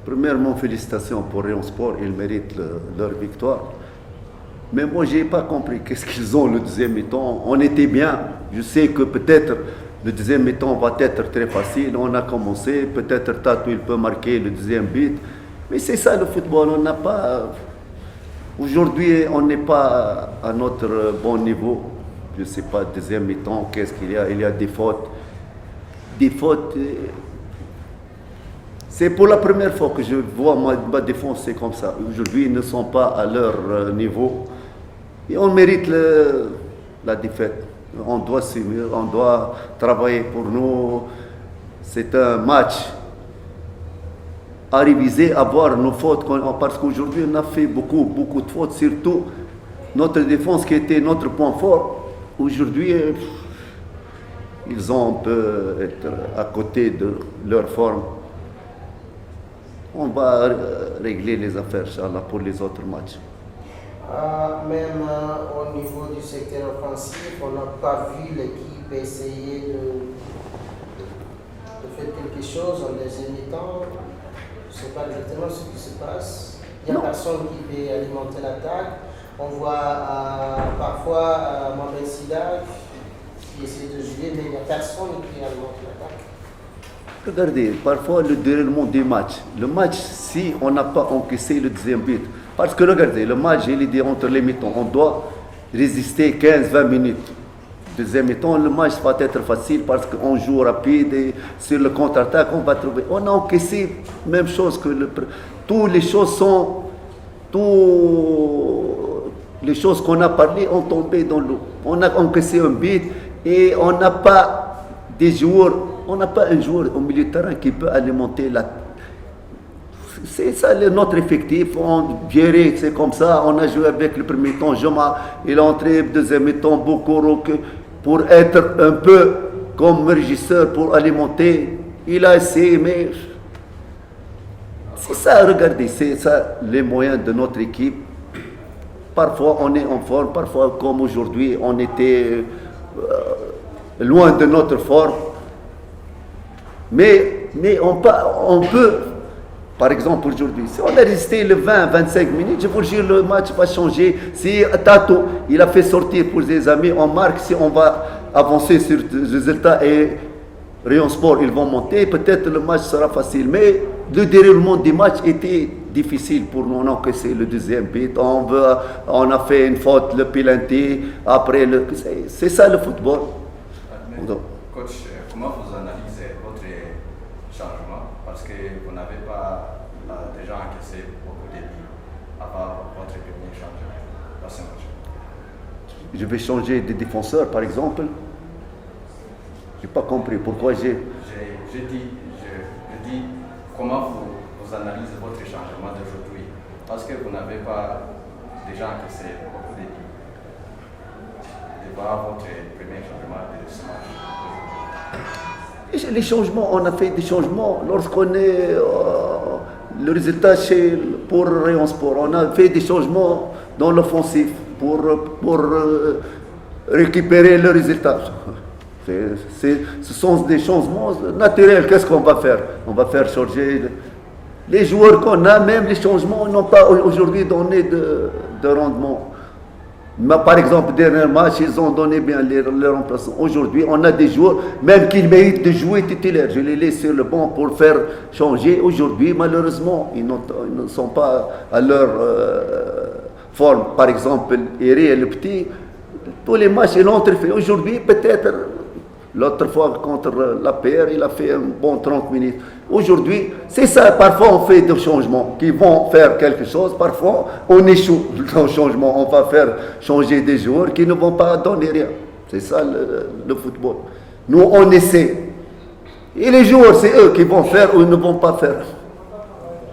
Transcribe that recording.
Premièrement, félicitations pour Rayon Sport, ils méritent leur victoire. Mais moi, je n'ai pas compris qu'est-ce qu'ils ont le deuxième mi-temps. On était bien. Je sais que peut-être le deuxième mi-temps va être très facile. On a commencé. Peut-être Tatou, il peut marquer le deuxième but. Mais c'est ça le football. On n'a pas. Aujourd'hui, on n'est pas à notre bon niveau. Je ne sais pas, deuxième mi-temps, qu'est-ce qu'il y a? Il y a des fautes. Des fautes. C'est pour la première fois que je vois ma défense, c'est comme ça. Aujourd'hui, ils ne sont pas à leur niveau. Et on mérite la défaite. On doit s'aimer, on doit travailler pour nous. C'est un match à réviser, à voir nos fautes. Parce qu'aujourd'hui, on a fait beaucoup de fautes. Surtout notre défense qui était notre point fort. Aujourd'hui, ils ont un peu être à côté de leur forme. On va régler les affaires, Inch'Allah, pour les autres matchs. Même au niveau du secteur offensif, on n'a pas vu l'équipe essayer de faire quelque chose en deuxième mi-temps. Je ne sais pas exactement ce qui se passe. Il n'y a personne qui peut alimenter l'attaque. On voit parfois Mohamed Sida qui essaie de jouer, mais il n'y a personne qui alimente l'attaque. Regardez, parfois le déroulement des matchs. Le match, si on n'a pas encaissé le deuxième but, parce que regardez, le match, il est dit entre les mi-temps, on doit résister 15-20 minutes. Deuxième mi-temps, le match va être facile parce qu'on joue rapide et sur le contre-attaque, on va trouver. On a encaissé même chose que toutes les choses les choses qu'on a parlé ont tombé dans l'eau. On a encaissé un but et on n'a pas des joueurs. On n'a pas un joueur au milieu de terrain qui peut alimenter la. C'est ça notre effectif. On gérait, c'est comme ça. On a joué avec le premier temps. Joma, il est entré deuxième temps, Bokoro, pour être un peu comme régisseur, pour alimenter. Il a essayé, mais c'est ça, regardez, c'est ça les moyens de notre équipe. Parfois on est en forme, parfois comme aujourd'hui, on était loin de notre forme. Mais on peut, par exemple aujourd'hui, si on a resté le 20-25 minutes, je vous jure, le match va changer. Si Tato, il a fait sortir pour ses amis, on marque, si on va avancer sur le résultat et Rayon Sport, ils vont monter, peut-être le match sera facile. Mais le déroulement du match était difficile pour nous. On a encaissé le deuxième but, on a fait une faute, le penalty, après c'est ça le football. Coach, comment vous analysez votre changement? Parce que vous n'avez pas déjà encaissé beaucoup de buts avant votre premier changement dans ce match. Je vais changer de défenseur, par exemple. Je n'ai pas compris pourquoi Je dis comment vous analysez votre changement d'aujourd'hui? Parce que vous n'avez pas déjà encaissé beaucoup de buts devant votre premier changement de ce match. Les changements, on a fait des changements lorsqu'on est le résultat pour Rayon Sport. On a fait des changements dans l'offensif pour récupérer le résultat. Ce sont des changements naturels. Qu'est-ce qu'on va faire? On va faire changer les joueurs qu'on a, même les changements n'ont pas aujourd'hui donné de rendement. Mais par exemple, dernier match, ils ont donné bien les remplaçants. Aujourd'hui, on a des joueurs, même qui méritent de jouer titulaire. Je les laisse sur le banc pour faire changer. Aujourd'hui, malheureusement, ils ne sont pas à leur forme. Par exemple, Eri et le petit, tous les matchs, ils l'ont fait. Aujourd'hui, peut-être, l'autre fois contre la PR, il a fait un bon 30 minutes. Aujourd'hui, c'est ça, parfois on fait des changements qui vont faire quelque chose, parfois on échoue dans le changement, on va faire changer des joueurs qui ne vont pas donner rien. C'est ça le football. Nous, on essaie. Et les joueurs, c'est eux qui vont faire ou ils ne vont pas faire.